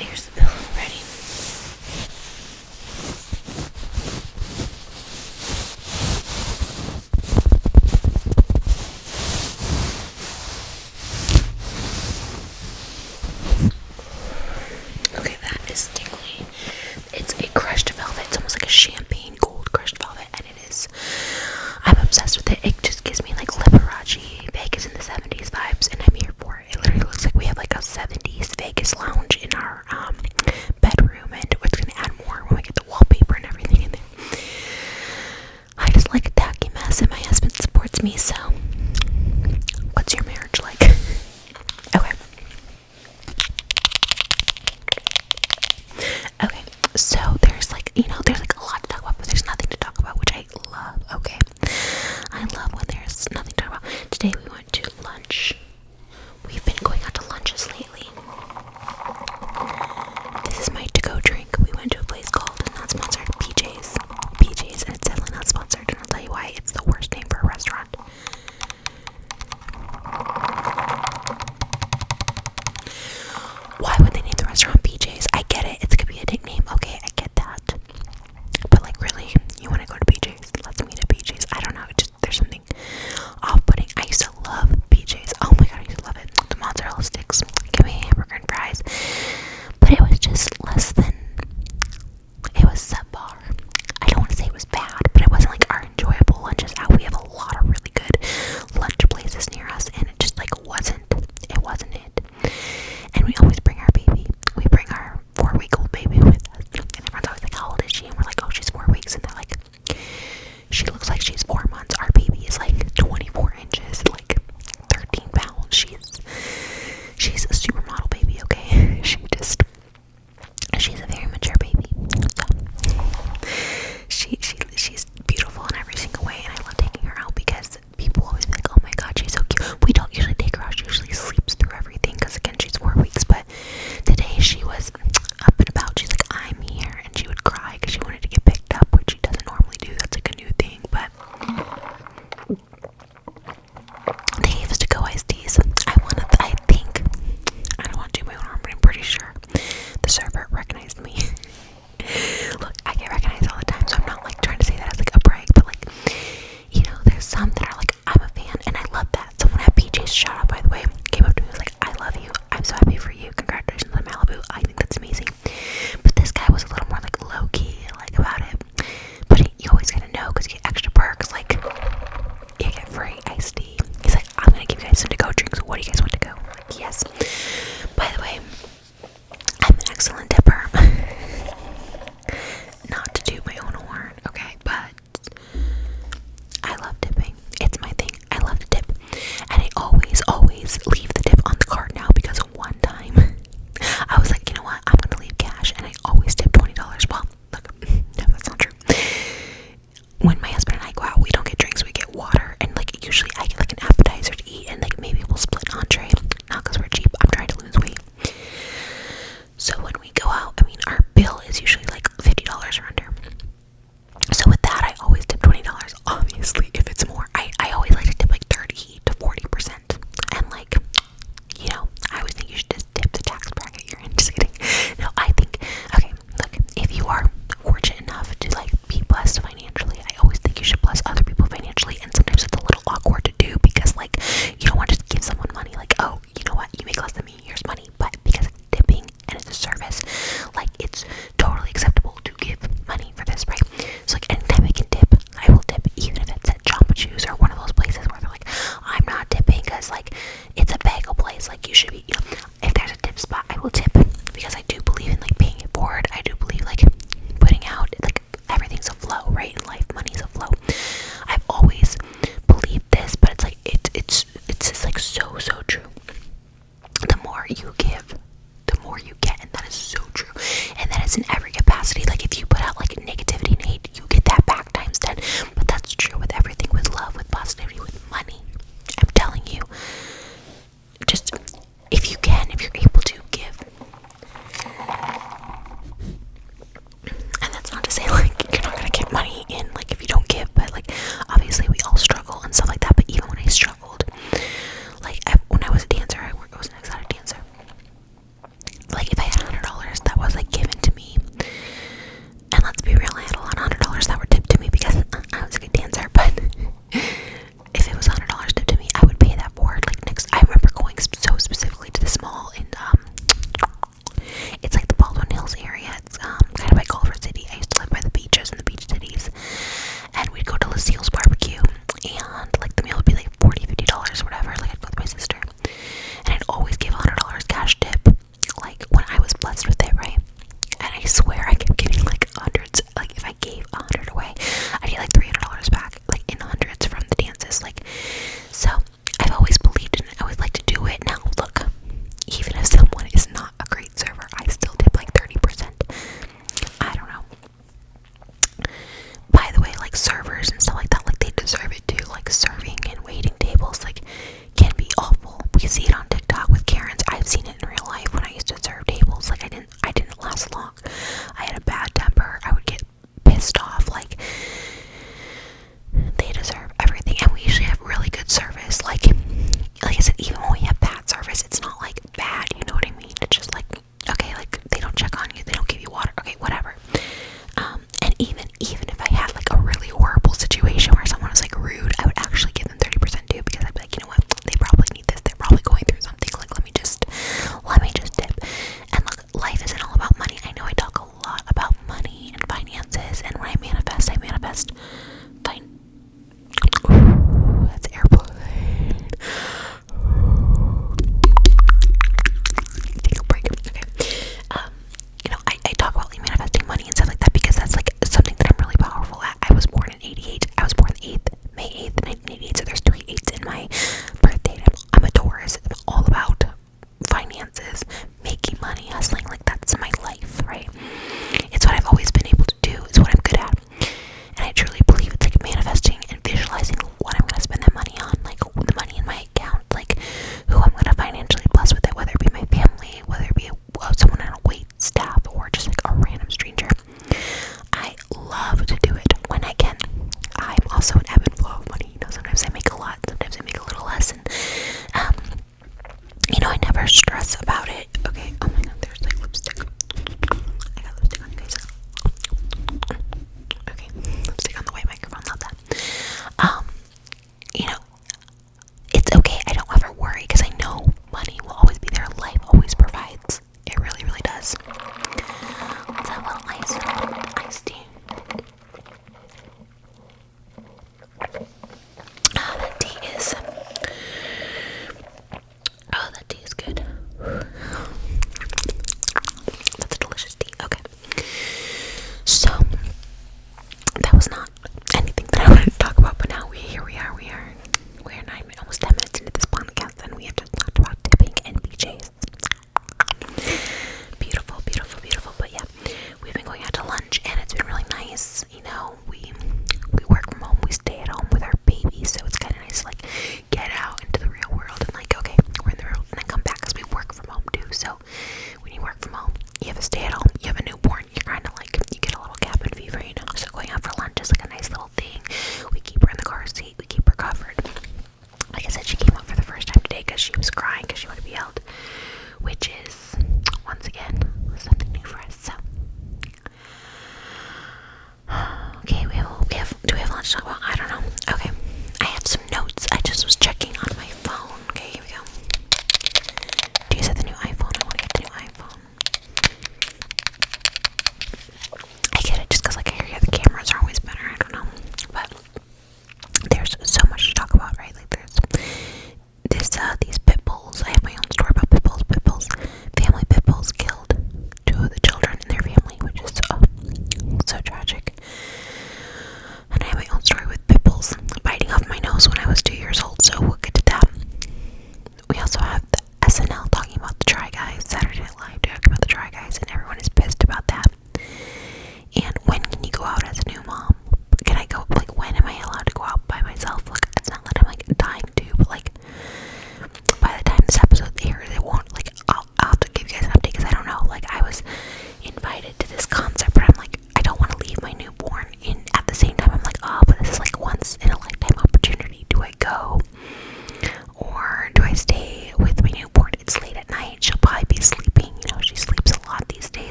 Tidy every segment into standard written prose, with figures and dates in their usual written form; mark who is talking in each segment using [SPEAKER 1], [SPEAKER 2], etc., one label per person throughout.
[SPEAKER 1] Here's the bill. Ready? Okay, that is tingly. It's a crushed velvet. It's almost like a champagne gold crushed velvet, and it is. I'm obsessed with it. It just gives me like Liberace, Vegas in the 70s vibes, and I'm here for it. It literally looks like we have like a 70s Vegas lounge in our bedroom, and it's gonna add more when we get the wallpaper and everything in there. I just like a tacky mess, and my husband supports me, so what's your marriage like? Okay. Okay, so there's like, there's like a lot to talk about, but there's nothing to talk about, which I love, okay? I love when there's nothing to talk about. Today we went to lunch. We've been going out to lunches lately. This is my to-go drink. We went to a place called, not sponsored, PJ's, and it's definitely not sponsored, and I'll tell you why. It's the worst name for a restaurant. Why would they name the restaurant PJ's? I get it. It's gonna be a nickname. Okay, I get that. But like, really, you want to go to PJ's? Let's meet at PJ's. I don't know. There's something off-putting. I used to love PJ's. Oh my god, I used to love it. The mozzarella sticks. Give me a hamburger and fries. But it was just less than. It was subpar. I don't want to say it was bad, but it wasn't like our enjoyable lunches out. We have a lot of really good lunch places near us, and it just like wasn't. It wasn't it. And we always bring our baby. We bring our 4-week-old baby with us. And everyone's always like, how old is she? And we're like, oh, she's 4 weeks. And they're like, she looks like she's 4 months. Our baby is like 24 inches, like 13 pounds. She's a supermodel baby, okay? She's a very mature baby. So she's beautiful in every single way, and I love taking her out because people always be like, oh my god, she's so cute. We don't usually take her out. She usually sleeps through everything because again, she's 4 weeks. But today she was up and about. She's like, I'm here, and she would cry because she wanted to get picked up, which she doesn't normally do. That's like a new thing. But they gave us to go iced teas. I don't want to do my own arm, but I'm pretty sure the server recognized me. Look, I get recognized all the time, so I'm not like trying to say that as like a brag, but like, there's some that are like, I'm a fan, and I love that. Someone at PJ's, shout out by the way, came up to me and was like, I love you, I'm so happy for you, congratulations on Malibu. I think that's amazing. But this guy was a little more like low-key like about it, but you always gotta know because you get extra perks, like you get free iced tea. He's like, I'm gonna give you guys some to-go drinks. What do you guys want to go? I'm like, yes. By the way, I'm an excellent tipper. Not to toot my own horn, okay, but I love tipping. It's my thing. I love to tip, and I always leave the tip on the card now because one time I was like, you know what, I'm gonna leave cash, and I always tip $20. Well, look, no, that's not true. When my husband and I go out, we don't get drinks, we get water, and like usually I get like an appetizer to eat, and like maybe we'll split an entree. Not because we're cheap. I'm trying to lose weight. So when we go out, I mean, our bill is usually like $50 or under. So with that, I always tip $20. Obviously, if it's more, I always like to tip like 30 to 40%. And like, I always think you should just tip the tax bracket you're in. Just kidding. No, I think, okay, look, if you are fortunate enough to like be blessed financially, I always think you should bless other people financially. And sometimes it's a little awkward to do because like, you don't want to just give someone money like, oh, you know what, you make less than me, here's money. But because it's tipping and it's a service, like it's totally acceptable to give money for this, right? So like anytime I can tip, I will tip, even if it's at Jamba Juice or one of those places where they're like, I'm not tipping because like it's a bagel place, like you should be, if there's a tip spot, I will tip because I do believe in like paying it forward. I do believe like putting out, like everything's a flow, right? In life, money's a flow. I've always believed this, but it's like it's just like so true. The more you give, the more you get, and that is so true. And that is in every capacity. Like if you put out like negativity and hate, you get that back times 10. But that's true with everything, with love, with positivity, with money. I'm telling you, just if you can, if you're able to give. And that's not to say like you're not gonna get money in like if you don't give, but like obviously we all struggle and stuff like that. But even when I struggled, like when I was a dancer, I was an exotic dancer. Like if I had $100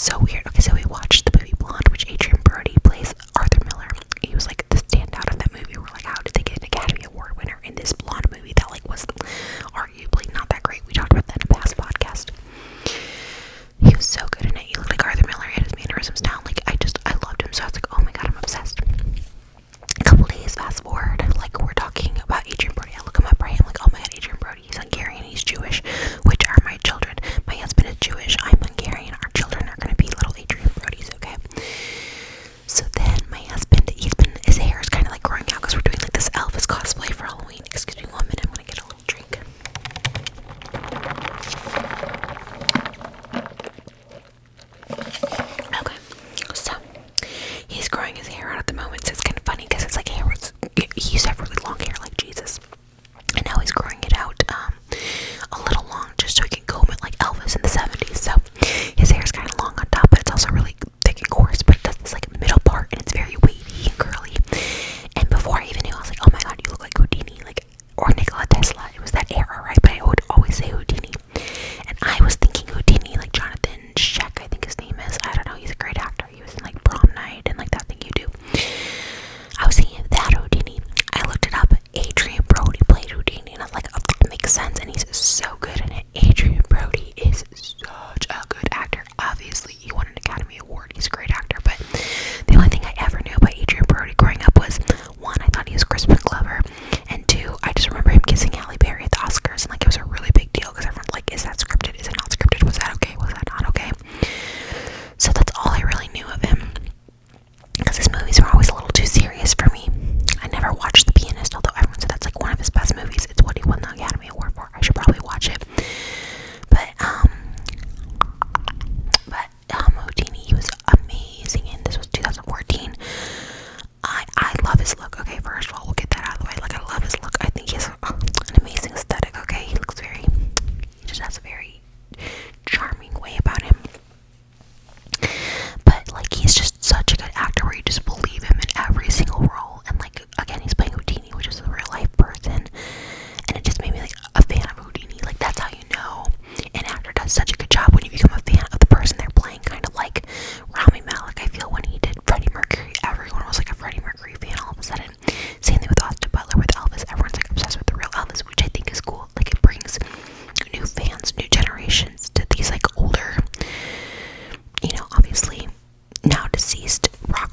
[SPEAKER 1] so weird. Okay, so we watched the movie Blonde, which Adrian Brody plays Arthur Miller. He was like the standout of that movie. We're like, how did they get an Academy Award winner in this Blonde movie that like was arguably not that great? We talked about that in a past podcast. He was so good in it. He looked like Arthur Miller. He had his mannerisms down. Like I loved him. So I was like, oh my god, I'm obsessed. A couple days fast forward, like we're talking about Adrian Brody. I look him up, right? I'm like, oh my god, Adrian Brody. He's Hungarian. He's Jewish, which are my children. My husband is Jewish. I'm Hungarian. Our children are gonna be little Adrian Brodies. Okay. So then my husband, his hair is kind of like growing out because we're doing like this Elvis cosplay for Halloween. Excuse me 1 minute. I'm gonna get a little drink. Okay, so he's growing his hair out at the moment, so it's kind of funny because it's like he used to have really long hair like Jesus, and now he's growing it out a little long just so he can comb it like Elvis in the 70s. So his hair is kind of long on top, but it's also really thick and coarse, but it does this like middle part, and it's very wavy and curly. And before I even knew, I was like, oh my god, you look like Houdini, like, or Nikola Tesla. It was that era, right? But I would always say Houdini, and I was thinking Houdini, like Jonathan Sheck, I think his name is. I don't know, he's a great actor. He was in like Prom Night and like That Thing You Do. I was thinking of that Houdini. I looked it up. Adrian Brody played Houdini, and I was like, oh, that makes sense, and he's so good in it. Adrian Brody is such a good actor. Obviously, he won an Academy Award. He's a great actor, but the only thing I ever knew about Adrian Brody growing up was, one, I thought he was crispin clever, and two, I just remember him kissing Halle Berry at the Oscars, and like it was a really big deal because everyone's like, is that scripted? Is it not scripted? Was that okay? Was that not okay? So that's all I really knew of him, because his movies were always a little too serious for me. I never watched The Pianist, although everyone said that's like one of his best movies. It's what he won the Academy Award for. I should probably watch it. But Houdini, he was amazing in. This was 2014. I love his look. Okay, first of all, we'll get that out of the way. Like, I love his look. I think he has an amazing aesthetic. Okay, he just has a very charming way about him. But like, he's just such a good actor where you just believe him in every single role. And like, again, he's playing Houdini, which is a real life person, and it just made me like a fan of Houdini. Like, that's how you know an actor does such a good job, when you become a fan of the person they're playing. Kind of like Rami Malek. I feel when he did Freddie Mercury, everyone was like a Freddie Mercury fan all of a sudden. Same thing with Austin Butler with Elvis. Everyone's like obsessed with the real Elvis, which I think is cool. Like, it brings new fans, new generations to these like older, obviously now deceased rock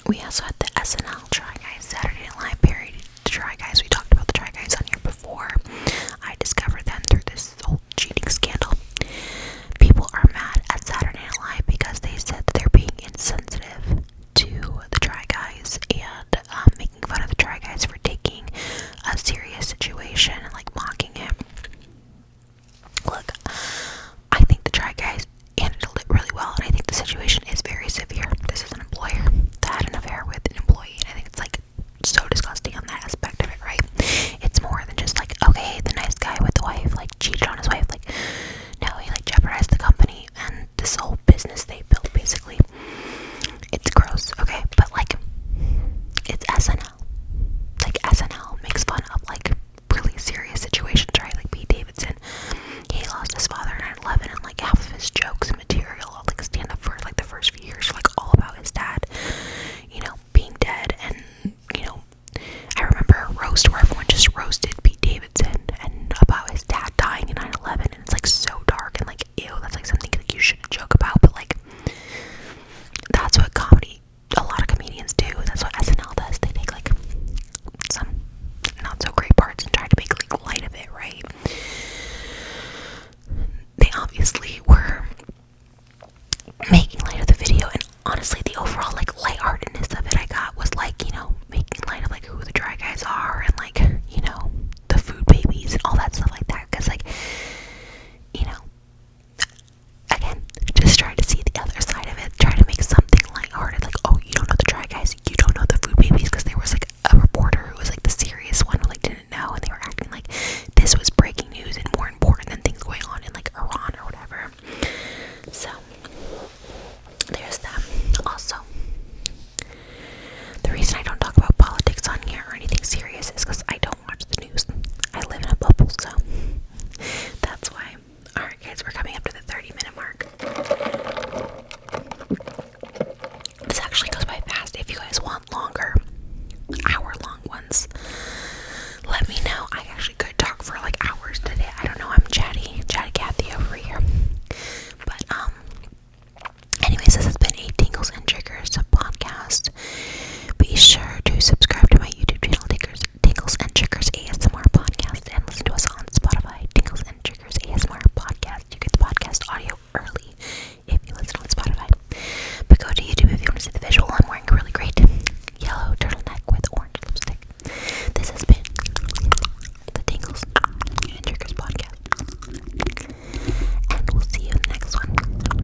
[SPEAKER 1] We also had the SNL Try Guys Saturday Night Live parody. The Try Guys, we talked about the Try Guys on here before. I discovered them through this whole cheating scandal. People are mad at Saturday Night Live because they said that they're being insensitive to the Try Guys and making fun of the Try Guys for taking a serious situation and like mocking it. Look, I think the Try Guys handled it really well, and I think the situation is very severe. This is an employer that had an affair with an employee, and I think it's like so disgusting on that aspect of it, right? It's more than just like, okay, the nice guy with the wife like cheated on his wife. Like, no, he like jeopardized the company and this whole business they built, basically. It's gross, okay? But like, it's SNL. Like, SNL makes fun of like really serious situations, right? Like Pete Davidson, he lost his father in 9/11, and like half of his jokes and material, like stand up for like the first few years, were like all about his dad, you know, being dead. And you know, I remember a roast where